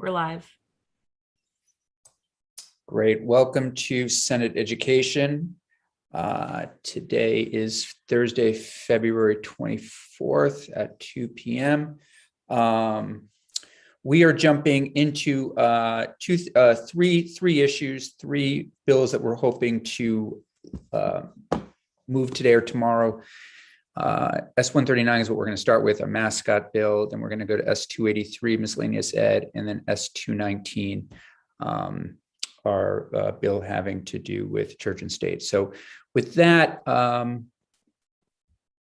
We're live. Great. Welcome to Senate Education. Today is Thursday, February 24th at 2 p.m. We are jumping into three issues, three bills that we're hoping to move today or tomorrow. S-139 is what we're going to start with, a mascot bill. Then we're going to go to S-283, miscellaneous ed, and then S-219, our bill having to do with church and state. So with that,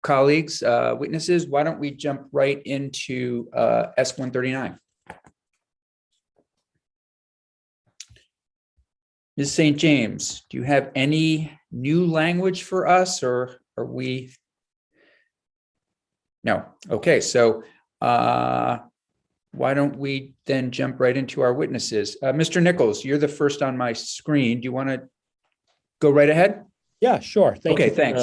colleagues, witnesses, why don't we jump right into S-139? Ms. St. James, do you have any new language for us, or are we? No. Okay, so why don't we then jump right into our witnesses? Mr. Nichols, you're the first on my screen. Do you want to go right ahead? Yeah, sure. Okay, thanks.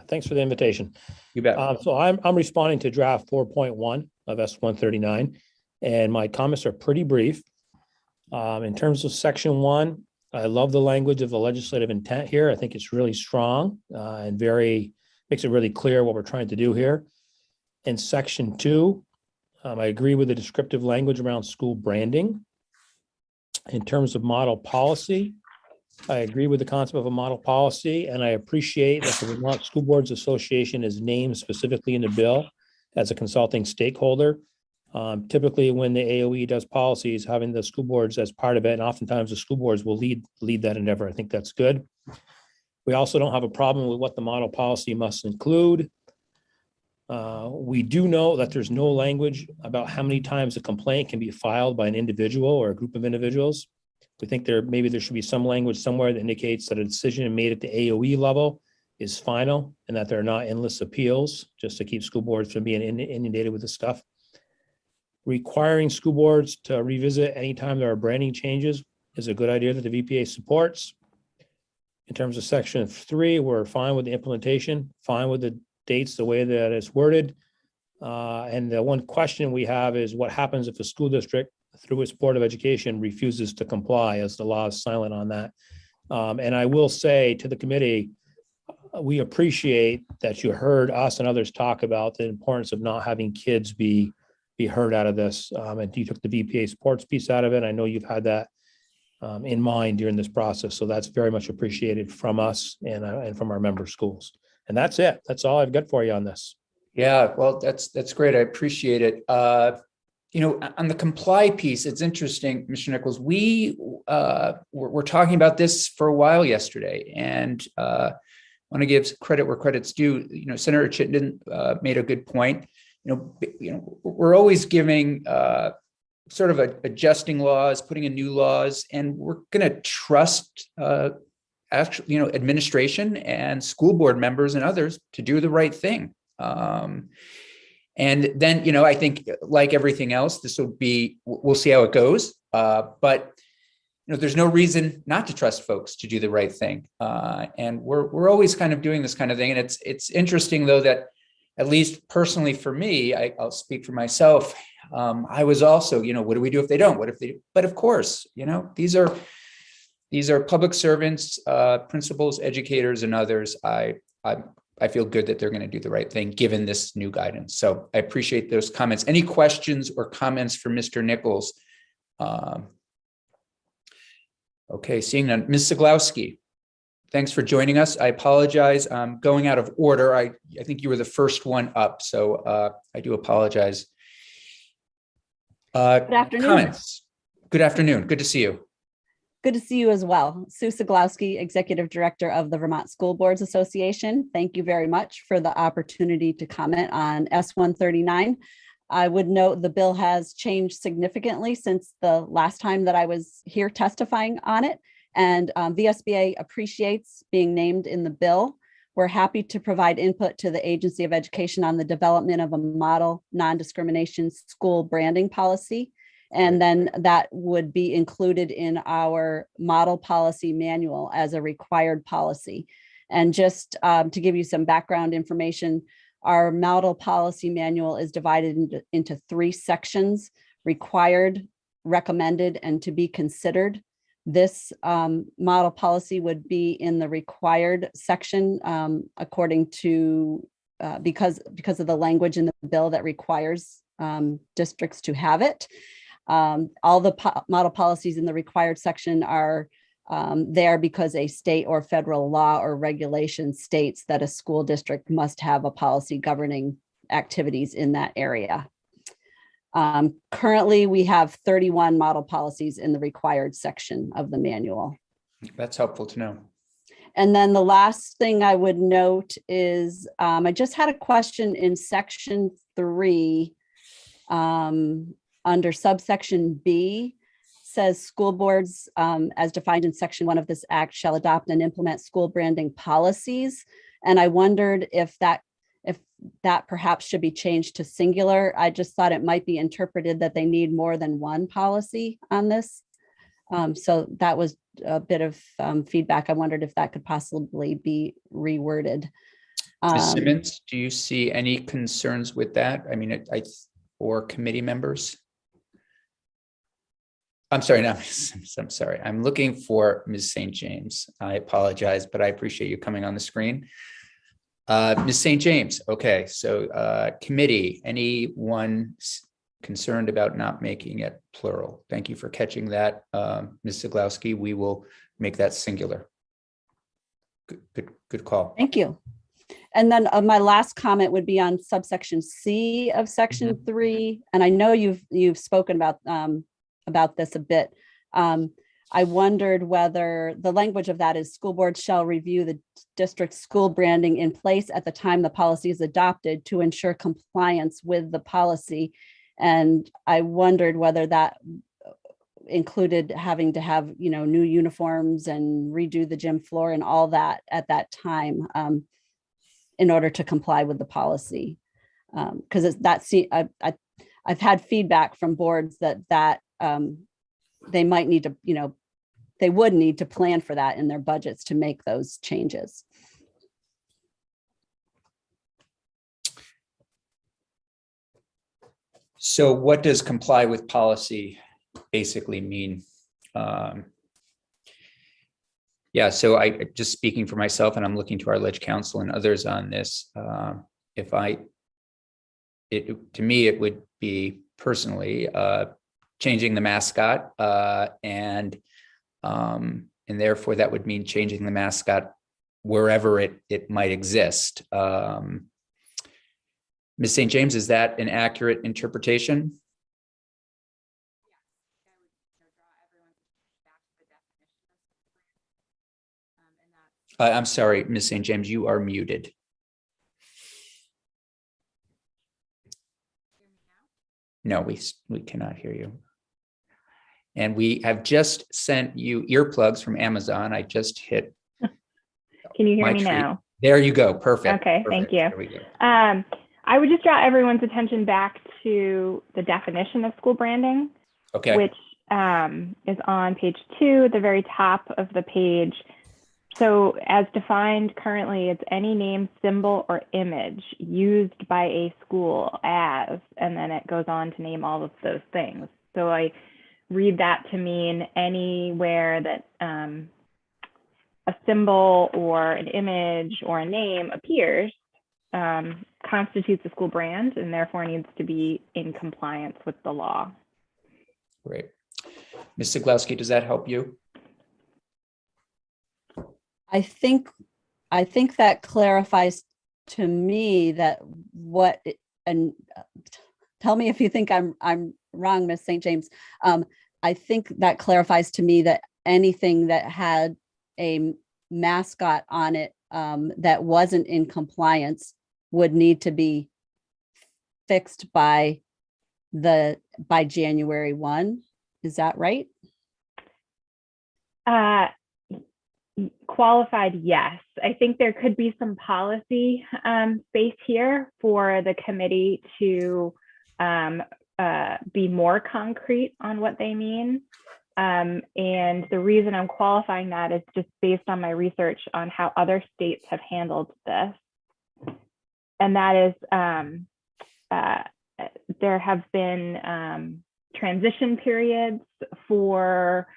Thanks for the invitation. You bet. So I'm responding to draft 4.1 of S-139, and my comments are pretty brief. In terms of section 1, I love the language of the legislative intent here. I think it's really strong and makes it really clear what we're trying to do here. In section 2, I agree with the descriptive language around school branding. In terms of model policy, I agree with the concept of a model policy, and I appreciate that the Vermont School Boards Association is named specifically in the bill as a consulting stakeholder. Typically, when the AOE does policies, having the school boards as part of it, and oftentimes the school boards will lead that endeavor. I think that's good. We also don't have a problem with what the model policy must include. We do know that there's no language about how many times a complaint can be filed by an individual or a group of individuals. We think maybe there should be some language somewhere that indicates that a decision made at the AOE level is final and that there are not endless appeals, just to keep school boards from being inundated with this stuff. Requiring school boards to revisit anytime there are branding changes is a good idea that the VPA supports. In terms of section 3, we're fine with the implementation, fine with the dates the way that it's worded. And the one question we have is what happens if a school district, through its Board of Education, refuses to comply, as the law is silent on that. And I will say to the committee, we appreciate that you heard us and others talk about the importance of not having kids be heard out of this. And you took the VPA supports piece out of it. I know you've had that in mind during this process. So that's very much appreciated from us and from our member schools. And that's it. That's all I've got for you on this. Yeah, well, that's great. I appreciate it. On the comply piece, it's interesting, Mr. Nichols, we were talking about this for a while yesterday, and want to give credit where credit's due. Senator Chittenden made a good point. We're always giving sort of adjusting laws, putting in new laws, and we're going to trust administration and school board members and others to do the right thing. And then, I think like everything else, we'll see how it goes. But there's no reason not to trust folks to do the right thing. And we're always kind of doing this kind of thing. And it's interesting, though, that at least personally for me, I'll speak for myself. I was also, what do we do if they don't? What if they do? But of course, these are public servants, principals, educators, and others. I feel good that they're going to do the right thing given this new guidance. So I appreciate those comments. Any questions or comments for Mr. Nichols? Okay, seeing none. Ms. Siglowski, thanks for joining us. I apologize. I'm going out of order. I think you were the first one up, so I do apologize. Good afternoon. Comments? Good afternoon. Good to see you. Good to see you as well. Sue Siglowski, Executive Director of the Vermont School Boards Association. Thank you very much for the opportunity to comment on S-139. I would note the bill has changed significantly since the last time that I was here testifying on it, and VSBA appreciates being named in the bill. We're happy to provide input to the Agency of Education on the development of a model non-discrimination school branding policy. And then that would be included in our model policy manual as a required policy. And just to give you some background information, our model policy manual is divided into 3 sections: required, recommended and to be considered. This model policy would be in the required section according to because of the language in the bill that requires districts to have it. All the model policies in the required section are there because a state or federal law or regulation states that a school district must have a policy governing activities in that area. Currently, we have 31 model policies in the required section of the manual. That's helpful to know. And then the last thing I would note is I just had a question in section 3 under subsection B, says school boards as defined in section 1 of this act shall adopt and implement school branding policies. And I wondered if that perhaps should be changed to singular. I just thought it might be interpreted that they need more than one policy on this. So that was a bit of feedback. I wondered if that could possibly be reworded. Ms. Simmons, do you see any concerns with that? I mean, or committee members? I'm sorry, no, I'm sorry. I'm looking for Ms. St. James. I apologize, but I appreciate you coming on the screen. Ms. St. James, okay, so committee, anyone concerned about not making it plural? Thank you for catching that, Ms. Zaglowski. We will make that singular. Good call. Thank you. And then my last comment would be on subsection C of section 3. And I know you've spoken about this a bit. I wondered whether the language of that is school boards shall review the district school branding in place at the time the policy is adopted to ensure compliance with the policy. And I wondered whether that included having to have, new uniforms and redo the gym floor and all that at that time in order to comply with the policy. Because I've had feedback from boards that they might need to, they would need to plan for that in their budgets to make those changes. So what does comply with policy basically mean? Yeah, so I just speaking for myself, and I'm looking to our Ledge Council and others on this. To me, it would be personally changing the mascot, and therefore that would mean changing the mascot wherever it might exist. Ms. St. James, is that an accurate interpretation? I'm sorry, Ms. St. James, you are muted. No, we cannot hear you. And we have just sent you earplugs from Amazon. I just hit. Can you hear me now? There you go. Perfect. Okay, Perfect. thank you. There we go. I would just draw everyone's attention back to the definition of school branding, Okay. which is on page 2 at the very top of the page. So as defined currently, it's any name, symbol, or image used by a school as, and then it goes on to name all of those things. So I read that to mean anywhere that a symbol or an image or a name appears constitutes a school brand and therefore needs to be in compliance with the law. Great. Ms. Zaglowski, does that help you? I think that clarifies to me that and tell me if you think I'm wrong, Ms. St. James. I think that clarifies to me that anything that had a mascot on it that wasn't in compliance would need to be fixed by January 1. Is that right? Qualified, yes. I think there could be some policy space here for the committee to be more concrete on what they mean. And the reason I'm qualifying that is just based on my research on how other states have handled this. And that is, there have been transition periods for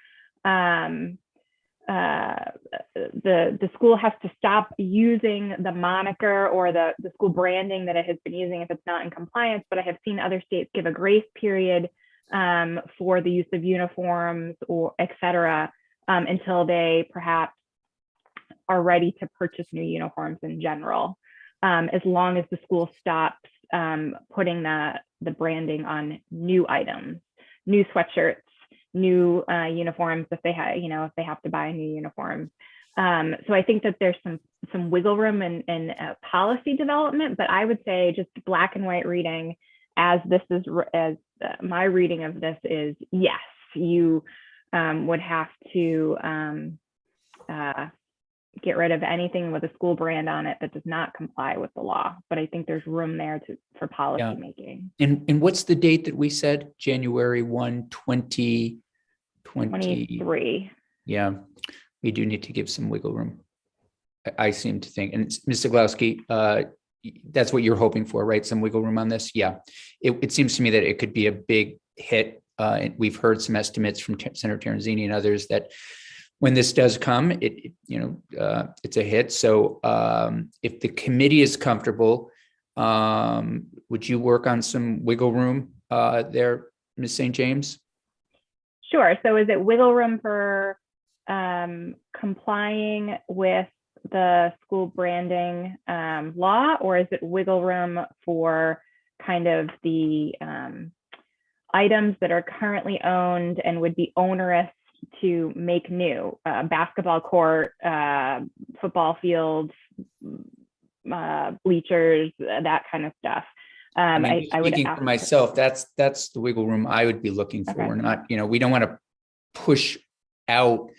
the school has to stop using the moniker or the school branding that it has been using if it's not in compliance. But I have seen other states give a grace period for the use of uniforms or et cetera, until they perhaps are ready to purchase new uniforms in general, as long as the school stops putting the branding on new items, new sweatshirts, new uniforms if they have, if they have to buy a new uniform. So I think that there's some wiggle room in policy development, but I would say just black and white reading as my reading of this is, yes, you would have to get rid of anything with a school brand on it that does not comply with the law. But I think there's room there for policy making. And what's the date that we said? January 1, 2023. Yeah, we do need to give some wiggle room. I seem to think, and Ms. Zaglowski, that's what you're hoping for, right? Some wiggle room on this. Yeah, it seems to me that it could be a big hit. And we've heard some estimates from Senator Terenzini and others that when this does come, it's a hit. So if the committee is comfortable, would you work on some wiggle room there, Ms. St. James? Sure. So is it wiggle room for complying with the school branding law, or is it wiggle room for kind of the items that are currently owned and would be onerous to make new, basketball court, football fields, bleachers, that kind of stuff? I would speaking for myself, that's the wiggle room I would be looking for. Okay. We're not, we don't want to push out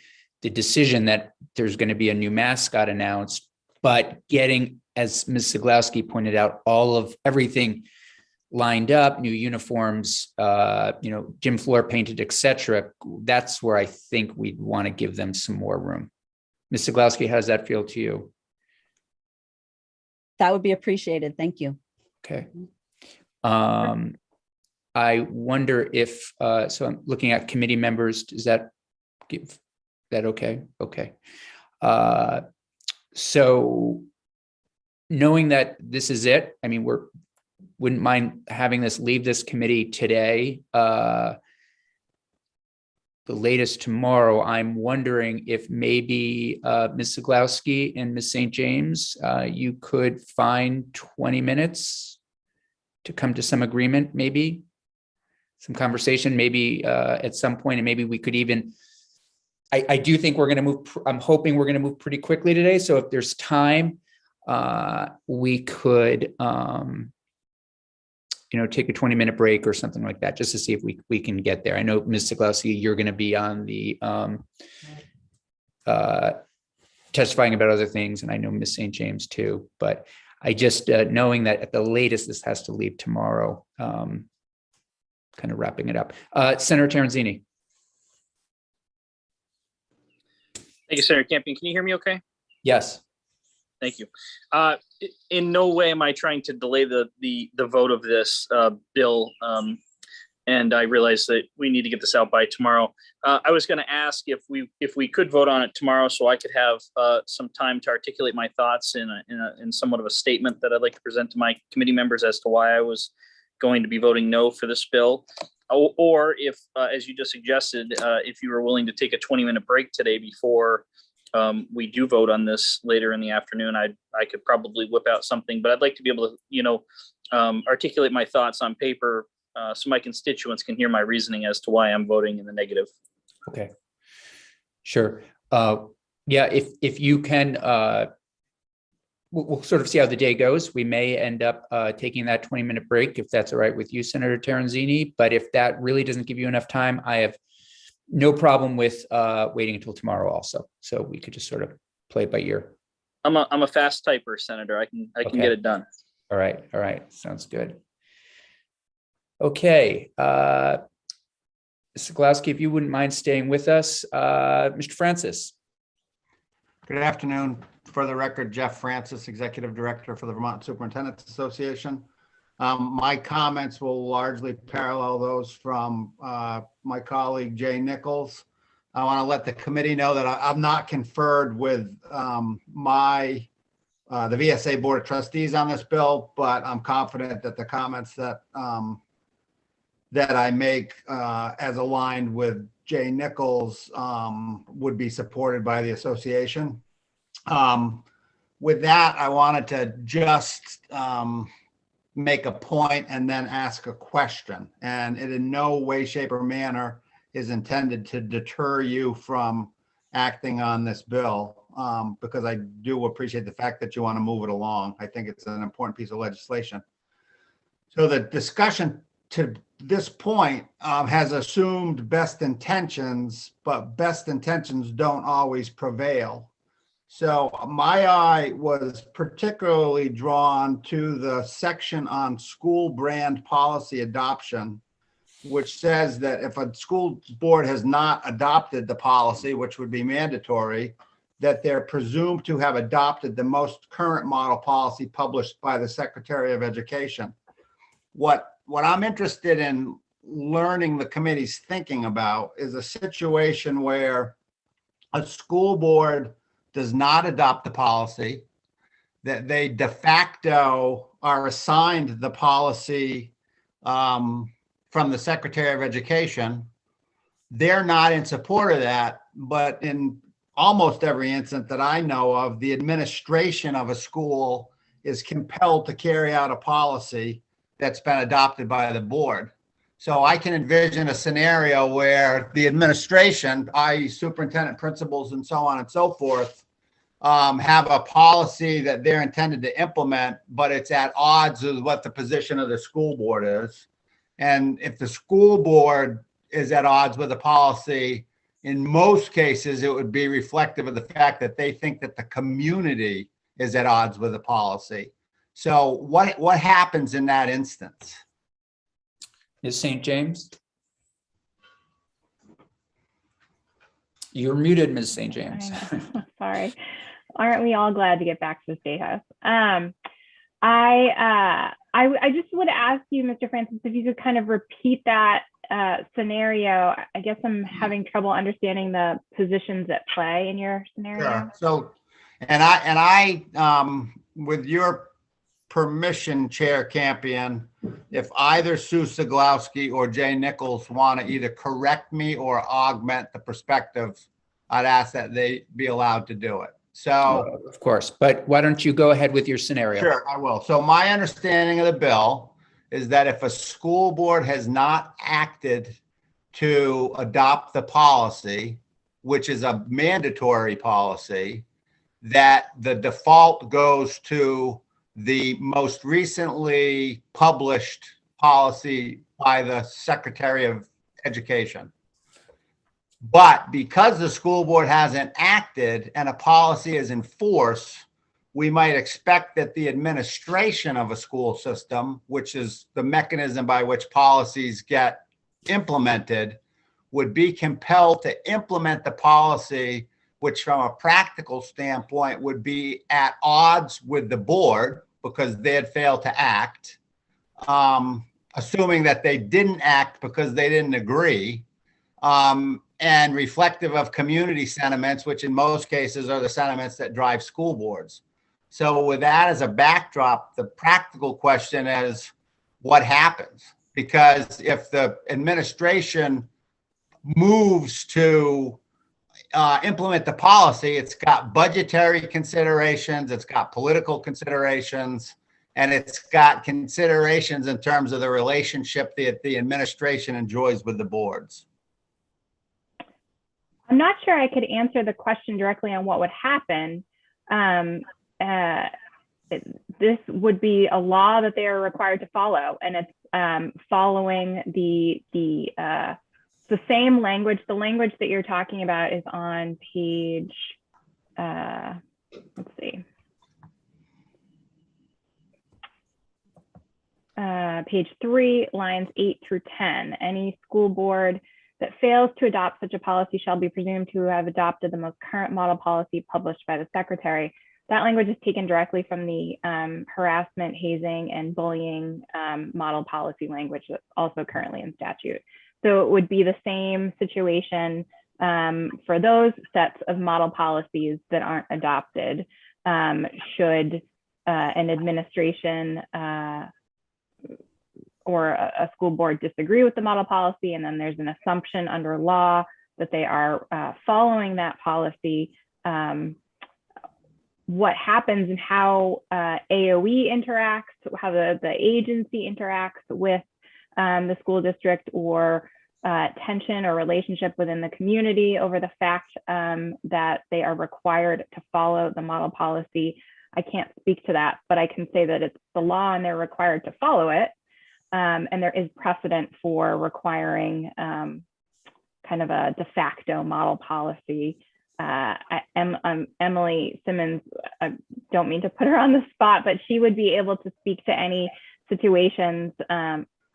the decision that there's going to be a new mascot announced, but getting, as Ms. Zaglowski pointed out, all of everything lined up, new uniforms, gym floor painted, etc. That's where I think we'd want to give them some more room. Ms. Zaglowski, how does that feel to you? That would be appreciated. Thank you. Okay. I wonder if, so I'm looking at committee members, does that give that okay? Okay. So knowing that this is it, I mean, wouldn't mind having this leave this committee today, the latest tomorrow. I'm wondering if maybe Ms. Zaglowski and Ms. St. James, you could find 20 minutes to come to some agreement, maybe some conversation, maybe at some point, and maybe we could even, I do think we're going to move, I'm hoping we're going to move pretty quickly today. So if there's time, we could, take a 20-minute break or something like that, just to see if we can get there. I know, Ms. Zaglowski, you're going to be on the testifying about other things, and I know Ms. St. James too, but I just, knowing that at the latest, this has to leave tomorrow, kind of wrapping it up. Senator Terenzini. Thank you, Senator Campion. Can you hear me okay? Yes. Thank you. In no way am I trying to delay the vote of this bill. And I realize that we need to get this out by tomorrow. I was going to ask if we could vote on it tomorrow, so I could have some time to articulate my thoughts in somewhat of a statement that I'd like to present to my committee members as to why I was going to be voting no for this bill. Or if, as you just suggested, if you were willing to take a 20-minute break today before we do vote on this later in the afternoon, I could probably whip out something, but I'd like to be able to, articulate my thoughts on paper so my constituents can hear my reasoning as to why I'm voting in the negative. Okay. Sure. Yeah, if you can, we'll sort of see how the day goes. We may end up taking that 20-minute break if that's all right with you, Senator Terenzini. But if that really doesn't give you enough time, I have no problem with waiting until tomorrow also. So we could just sort of play it by ear. I'm a fast typer, Senator. I can Okay. get it done. All right. Sounds good. Okay. Ms. Zaglowski, if you wouldn't mind staying with us. Mr. Francis. Good afternoon. For the record, Jeff Francis, Executive Director for the Vermont Superintendent's Association. My comments will largely parallel those from my colleague Jay Nichols. I want to let the committee know that I'm not conferred with the VSA Board of Trustees on this bill, but I'm confident that the comments that I make as aligned with Jay Nichols would be supported by the association. With that, I wanted to just make a point and then ask a question. And it in no way, shape, or manner is intended to deter you from acting on this bill, because I do appreciate the fact that you want to move it along. I think it's an important piece of legislation. So the discussion to this point has assumed best intentions, but best intentions don't always prevail. So my eye was particularly drawn to the section on school brand policy adoption, which says that if a school board has not adopted the policy, which would be mandatory, that they're presumed to have adopted the most current model policy published by the Secretary of Education. What I'm interested in learning the committee's thinking about is a situation where a school board does not adopt the policy, that they de facto are assigned the policy from the Secretary of Education. They're not in support of that, but in almost every instance that I know of, the administration of a school is compelled to carry out a policy that's been adopted by the board. So I can envision a scenario where the administration, i.e. superintendent, principals, and so on and so forth, have a policy that they're intended to implement, but it's at odds with what the position of the school board is. And if the school board is at odds with the policy, in most cases, it would be reflective of the fact that they think that the community is at odds with the policy. So what happens in that instance? Ms. St. James? You're muted, Ms. St. James. Sorry. Aren't we all glad to get back to the State House? I just would ask you, Mr. Francis, if you could kind of repeat that scenario. I guess I'm having trouble understanding the positions at play in your scenario. Sure. So, and I, with your permission, Chair Campion, if either Sue Siglowski or Jay Nichols want to either correct me or augment the perspective, I'd ask that they be allowed to do it. So, of course, but why don't you go ahead with your scenario? Sure, I will. So my understanding of the bill is that if a school board has not acted to adopt the policy, which is a mandatory policy, that the default goes to the most recently published policy by the Secretary of Education. But because the school board hasn't acted and a policy is in force, we might expect that the administration of a school system, which is the mechanism by which policies get implemented, would be compelled to implement the policy, which from a practical standpoint would be at odds with the board because they had failed to act, assuming that they didn't act because they didn't agree, and reflective of community sentiments, which in most cases are the sentiments that drive school boards. So with that as a backdrop, the practical question is what happens? Because if the administration moves to implement the policy, it's got budgetary considerations, it's got political considerations, and it's got considerations in terms of the relationship that the administration enjoys with the boards. I'm not sure I could answer the question directly on what would happen. This would be a law that they are required to follow, and it's following the same language. The language that you're talking about is on page, let's see, page 3, lines 8 through 10. Any school board that fails to adopt such a policy shall be presumed to have adopted the most current model policy published by the Secretary. that language is taken directly from the harassment, hazing, and bullying model policy language that's also currently in statute. So it would be the same situation for those sets of model policies that aren't adopted. Should an administration or a school board disagree with the model policy, and then there's an assumption under law that they are following that policy, what happens and how AOE interacts, how the agency interacts with the school district, or tension or relationship within the community over the fact that they are required to follow the model policy. I can't speak to that, but I can say that it's the law and they're required to follow it. And there is precedent for requiring kind of a de facto model policy. Emily Simmons, I don't mean to put her on the spot, but she would be able to speak to any situations.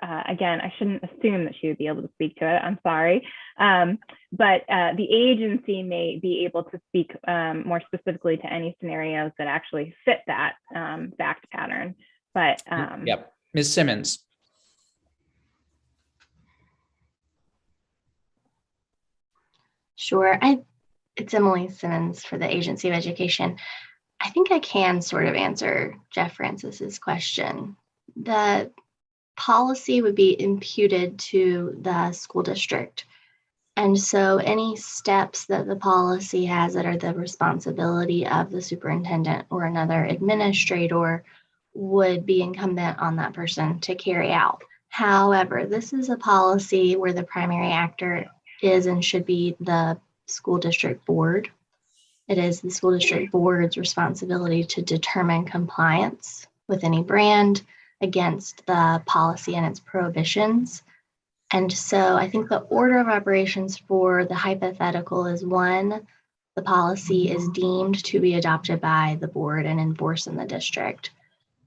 Again, I shouldn't assume that she would be able to speak to it. I'm sorry. But the agency may be able to speak more specifically to any scenarios that actually fit that fact pattern. But yep, Ms. Simmons. Sure. It's Emily Simmons for the Agency of Education. I think I can sort of answer Jeff Francis's question. The policy would be imputed to the school district. And so any steps that the policy has that are the responsibility of the superintendent or another administrator would be incumbent on that person to carry out. However, this is a policy where the primary actor is and should be the school district board. It is the school district board's responsibility to determine compliance with any brand against the policy and its prohibitions. And so I think the order of operations for the hypothetical is: one, the policy is deemed to be adopted by the board and enforced in the district.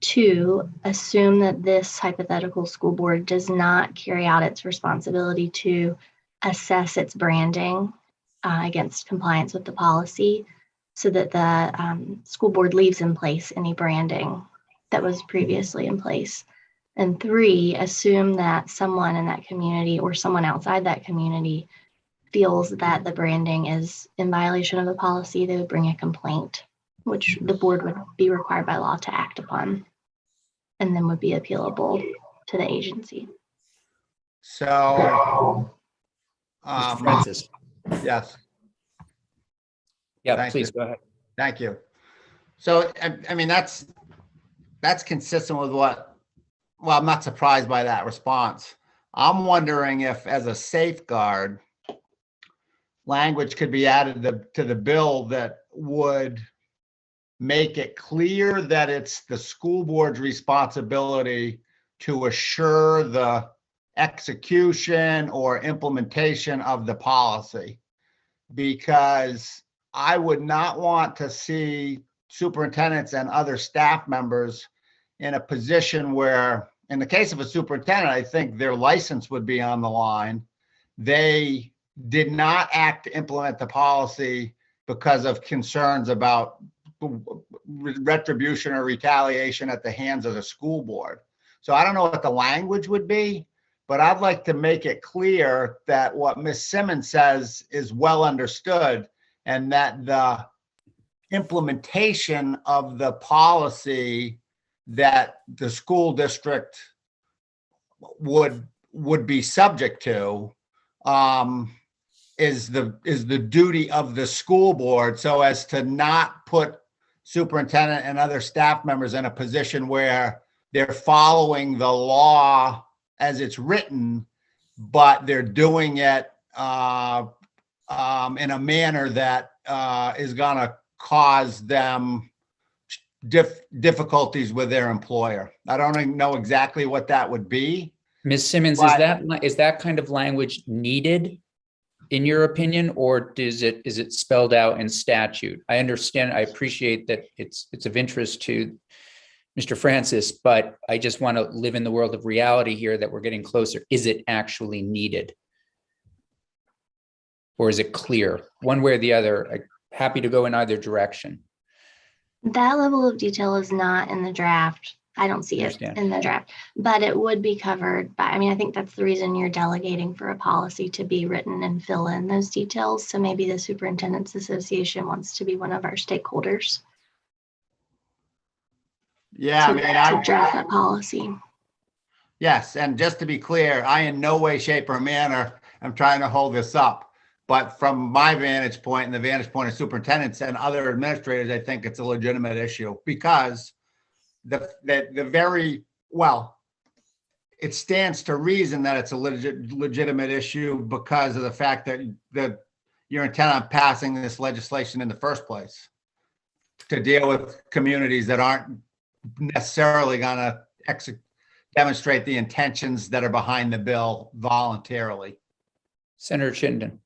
Two, assume that this hypothetical school board does not carry out its responsibility to assess its branding against compliance with the policy, so that the school board leaves in place any branding that was previously in place. And three, assume that someone in that community or someone outside that community feels that the branding is in violation of the policy. They would bring a complaint, which the board would be required by law to act upon, and then would be appealable to the agency. So, Mr. Francis. yes, Yeah, Thank please you. go ahead. thank you. So, I mean, that's consistent with what, well, I'm not surprised by that response. I'm wondering if, as a safeguard, language could be added to the bill that would make it clear that it's the school board's responsibility to assure the execution or implementation of the policy. Because I would not want to see superintendents and other staff members in a position where, in the case of a superintendent, I think their license would be on the line. They did not act to implement the policy because of concerns about retribution or retaliation at the hands of the school board. So I don't know what the language would be, but I'd like to make it clear that what Ms. Simmons says is well understood, and that the implementation of the policy that the school district would be subject to is the duty of the school board, so as to not put superintendent and other staff members in a position where they're following the law as it's written, but they're doing it in a manner that is going to cause them difficulties with their employer. I don't even know exactly what that would be. Ms. Simmons, is that kind of language needed in your opinion, or is it spelled out in statute? I understand, I appreciate that it's of interest to Mr. Francis, but I just want to live in the world of reality here that we're getting closer. Is it actually needed? Or is it clear? One way or the other, I'm happy to go in either direction. That level of detail is not in the draft. I don't see it Understand. in the draft, but it would be covered by, I mean, I think that's the reason you're delegating for a policy to be written and fill in those details. So maybe the Superintendent's Association wants to be one of our stakeholders Yeah, I mean, to draft that policy. yes, and just to be clear, I in no way, shape, or manner am trying to hold this up. But from my vantage point and the vantage point of superintendents and other administrators, I think it's a legitimate issue because the very, well, it stands to reason that it's a legitimate issue because of the fact that you're intent on passing this legislation in the first place to deal with communities that aren't necessarily going to demonstrate the intentions that are behind the bill voluntarily. Senator Chittenden.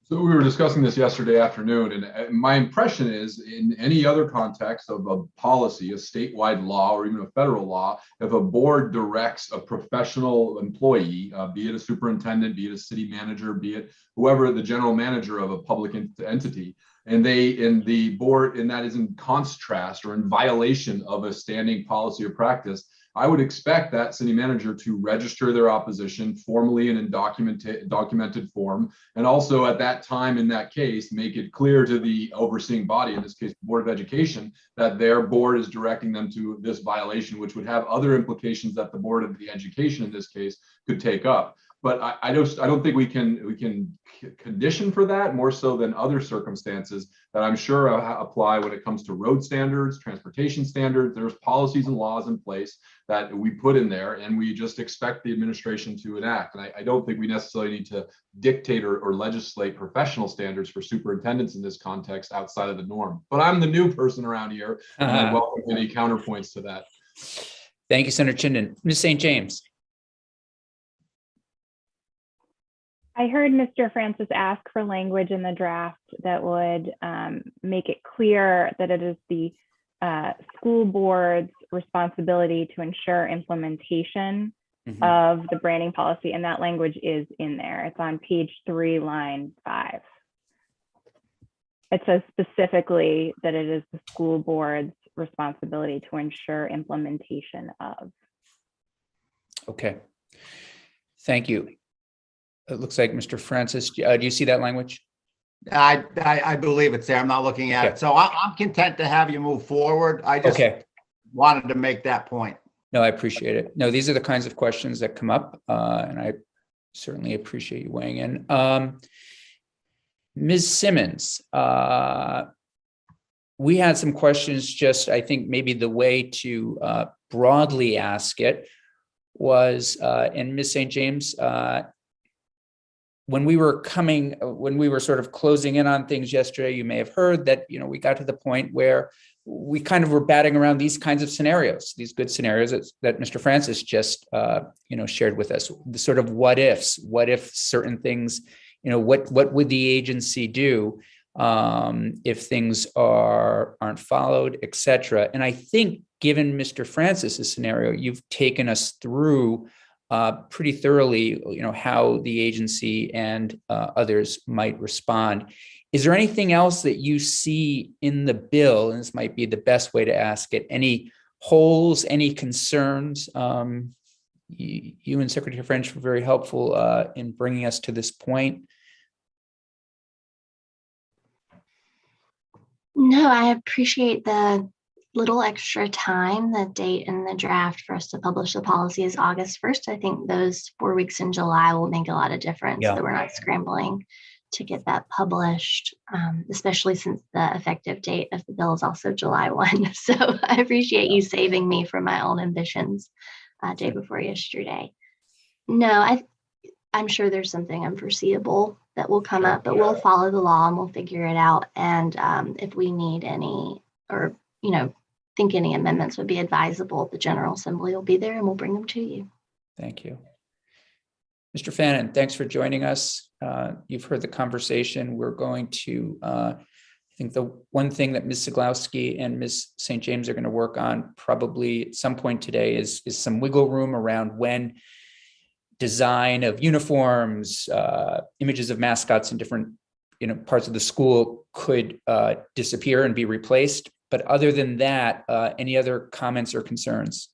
So we were discussing this yesterday afternoon, and my impression is in any other context of a policy, a statewide law, or even a federal law, if a board directs a professional employee, be it a superintendent, be it a city manager, be it whoever the general manager of a public entity, and the board, and that is in contrast or in violation of a standing policy or practice, I would expect that city manager to register their opposition formally and in documented form. And also at that time, in that case, make it clear to the overseeing body, in this case, the Board of Education, that their board is directing them to this violation, which would have other implications that the Board of the Education, in this case, could take up. But I don't think we can condition for that more so than other circumstances that I'm sure apply when it comes to road standards, transportation standards. There's policies and laws in place that we put in there, and we just expect the administration to enact. And I don't think we necessarily need to dictate or legislate professional standards for superintendents in this context outside of the norm. But I'm the new person around here, and I welcome any counterpoints to that. Thank you, Senator Chittenden. Ms. St. James. I heard Mr. Francis ask for language in the draft that would make it clear that it is the school board's responsibility to ensure implementation of the branding policy, and that language is in there. It's on page 3, line 5. It says specifically that it is the school board's responsibility to ensure implementation of. Okay. Thank you. It looks like Mr. Francis, do you see that language? I believe it's there. I'm not looking at it. So I'm content to have you move forward. I just wanted to make that point. No, I appreciate it. No, these are the kinds of questions that come up, and I certainly appreciate you weighing in. Ms. Simmons, we had some questions, just I think maybe the way to broadly ask it was, and Ms. St. James, when we were sort of closing in on things yesterday, you may have heard that, we got to the point where we kind of were batting around these kinds of scenarios, these good scenarios that Mr. Francis just, shared with us, the sort of what ifs, what if certain things, what would the agency do if things aren't followed, et cetera. And I think given Mr. Francis's scenario, you've taken us through pretty thoroughly, how the agency and others might respond. Is there anything else that you see in the bill, and this might be the best way to ask it, any holes, any concerns? You and Secretary French were very helpful in bringing us to this point. No, I appreciate the little extra time. The date in the draft for us to publish the policy is August 1st. I think those 4 weeks in July will make a lot of difference, that we're not scrambling to get that published, especially since the effective date of the bill is also July 1. So I appreciate you saving me from my own ambitions day before yesterday. No, I'm sure there's something unforeseeable that will come up, but we'll follow the law and we'll figure it out. And if we need any, or think any amendments would be advisable, the General Assembly will be there and we'll bring them to you. Thank you. Mr. Fannin, thanks for joining us. You've heard the conversation. We're going to, I think the one thing that Ms. Siglowski and Ms. St. James are going to work on probably at some point today is some wiggle room around when design of uniforms, images of mascots in different parts of the school could disappear and be replaced. But other than that, any other comments or concerns?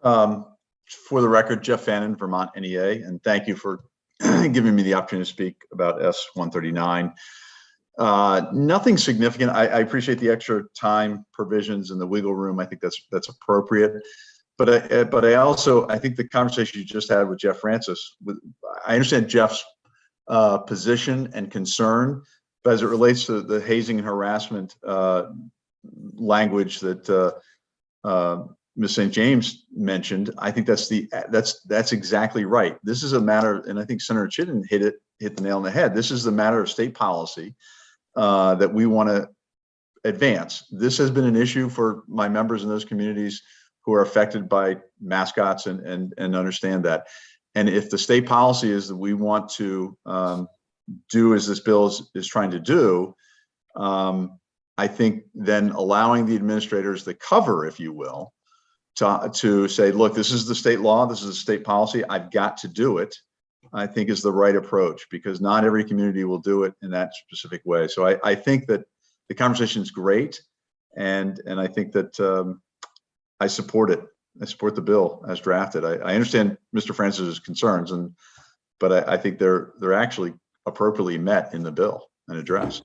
For the record, Jeff Fannin, Vermont NEA, and thank you for giving me the opportunity to speak about S-139. Nothing significant. I appreciate the extra time provisions and the wiggle room. I think that's appropriate. But I think the conversation you just had with Jeff Francis, I understand Jeff's position and concern, but as it relates to the hazing and harassment language that Ms. St. James mentioned, I think that's exactly right. This is a matter, and I think Senator Chittin hit the nail on the head. This is the matter of state policy that we want to advance. This has been an issue for my members in those communities who are affected by mascots and understand that. And if the state policy is that we want to do as this bill is trying to do, I think then allowing the administrators the cover, if you will, to say, look, this is the state law, this is the state policy, I've got to do it, I think is the right approach, because not every community will do it in that specific way. So I think that the conversation is great, and I think that I support it. I support the bill as drafted. I understand Mr. Francis's concerns, but I think they're actually appropriately met in the bill and addressed.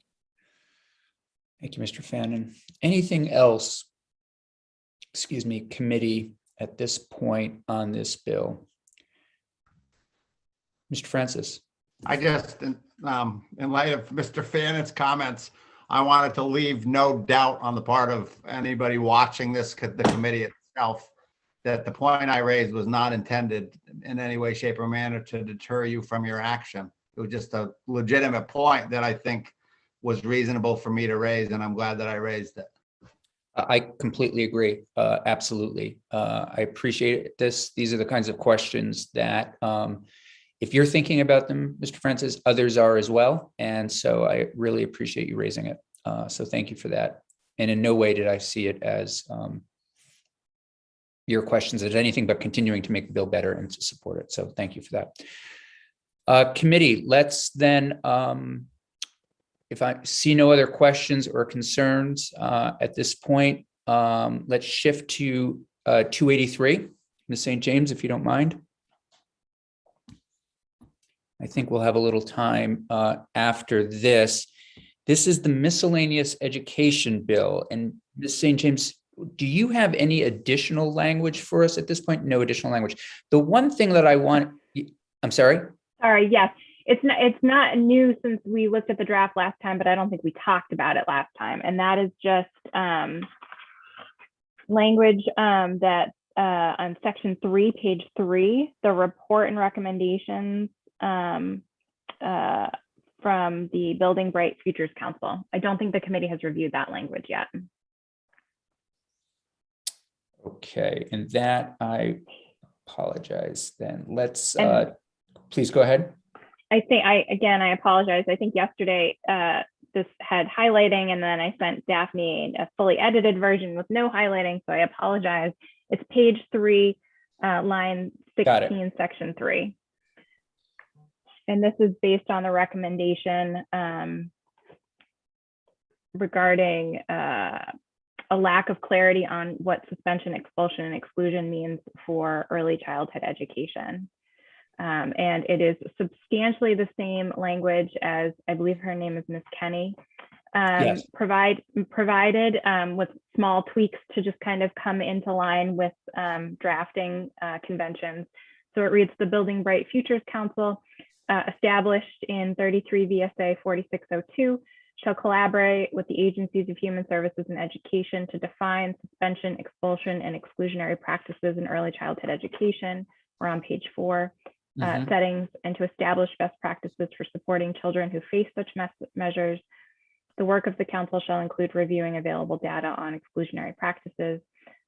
Thank you, Mr. Fannin. Anything else, excuse me, committee at this point on this bill? Mr. Francis. I just, in light of Mr. Fannin's comments, I wanted to leave no doubt on the part of anybody watching this, the committee itself, that the point I raised was not intended in any way, shape, or manner to deter you from your action. It was just a legitimate point that I think was reasonable for me to raise, and I'm glad that I raised it. I completely agree. Absolutely. I appreciate this. These are the kinds of questions that if you're thinking about them, Mr. Francis, others are as well. And so I really appreciate you raising it. So thank you for that. And in no way did I see it as your questions as anything but continuing to make the bill better and to support it. So thank you for that. Committee, let's then, if I see no other questions or concerns at this point, let's shift to 283. Ms. St. James, if you don't mind. I think we'll have a little time after this. This is the miscellaneous education bill. And Ms. St. James, do you have any additional language for us at this point? No additional language. The one thing that I want, I'm sorry. Sorry, yes. It's not new since we looked at the draft last time, but I don't think we talked about it last time. And that is just language that on section 3, page 3, the report and recommendations from the Building Bright Futures Council. I don't think the committee has reviewed that language yet. Okay, and that I apologize then. Let's please go ahead. I apologize. I think yesterday this had highlighting, and then I sent Daphne a fully edited version with no highlighting, so I apologize. It's page 3, line 16, section 3. And this is based on the recommendation regarding a lack of clarity on what suspension, expulsion, and exclusion means for early childhood education. And it is substantially the same language as, I believe her name is Miss Kenny, yes. provided with small tweaks to just kind of come into line with drafting conventions. So it reads, the Building Bright Futures Council, established in 33 VSA 4602, shall collaborate with the agencies of human services and education to define suspension, expulsion, and exclusionary practices in early childhood education. We're on page 4. Settings, and to establish best practices for supporting children who face such measures. The work of the council shall include reviewing available data on exclusionary practices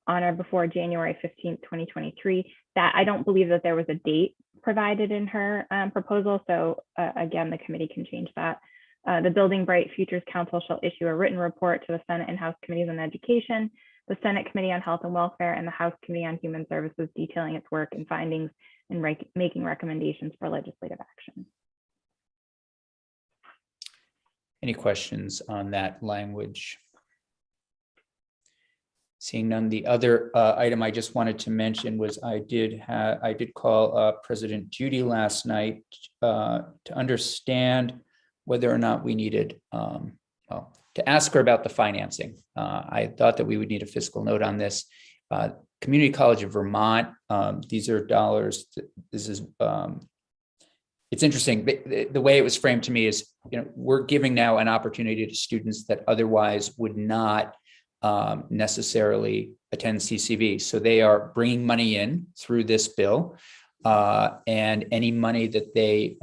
on or before January 15th, 2023. That I don't believe that there was a date provided in her proposal. So again, the committee can change that. The Building Bright Futures Council shall issue a written report to the Senate and House Committees on Education, the Senate Committee on Health and Welfare, and the House Committee on Human Services, detailing its work and findings and making recommendations for legislative action. Any questions on that language? Seeing none, the other item I just wanted to mention was I did call President Judy last night to understand whether or not we needed, to ask her about the financing. I thought that we would need a fiscal note on this. Community College of Vermont, these are dollars. This is, it's interesting. The way it was framed to me is, we're giving now an opportunity to students that otherwise would not necessarily attend CCV. So they are bringing money in through this bill, and any money that they,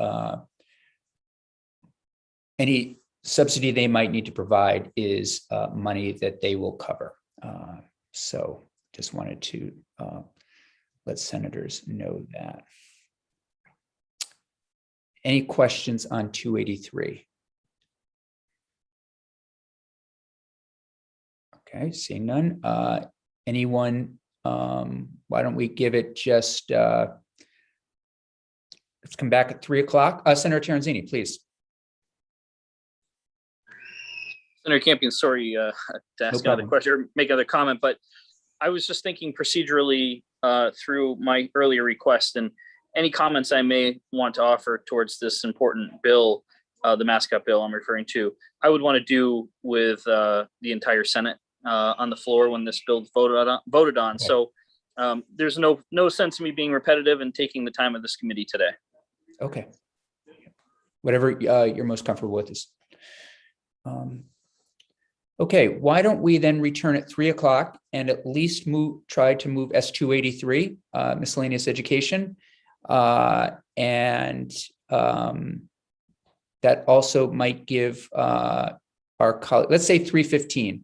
any subsidy they might need to provide is money that they will cover. So just wanted to let senators know that. Any questions on 283? Okay, seeing none. Anyone, why don't we give it just, let's come back at 3 o'clock. Senator Terenzini, please. Senator Campion, sorry to ask another question or make another comment, but I was just thinking procedurally through my earlier request, and any comments I may want to offer towards this important bill, the mascot bill I'm referring to, I would want to do with the entire Senate on the floor when this bill voted on. Okay. So there's no sense in me being repetitive and taking the time of this committee today. Okay. Whatever you're most comfortable with is. Okay, why don't we then return at 3 o'clock and at least try to move S283, miscellaneous education. And that also might give our colleague, let's say 3:15.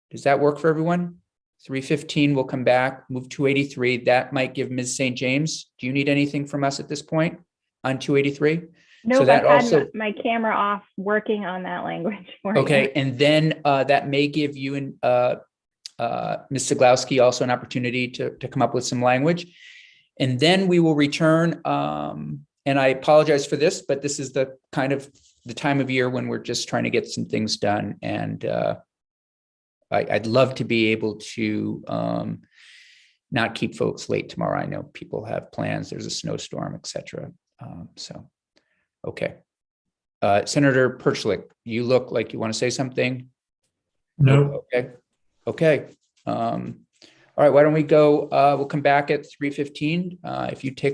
Does that work for everyone? 3:15, we'll come back, move 283. That might give Ms. St. James. Do you need anything from us at this point on 283? No, So that I've had also, my camera off working on that language for okay, you. and then that may give you and Ms. Siglowski also an opportunity to come up with some language. And then we will return, and I apologize for this, but this is the kind of the time of year when we're just trying to get some things done. And I'd love to be able to not keep folks late tomorrow. I know people have plans, there's a snowstorm, et cetera. So, okay. Senator Perchlik, you look like you want to say something? No. Okay. Okay. All right, why don't we go, we'll come back at 3:15. If you take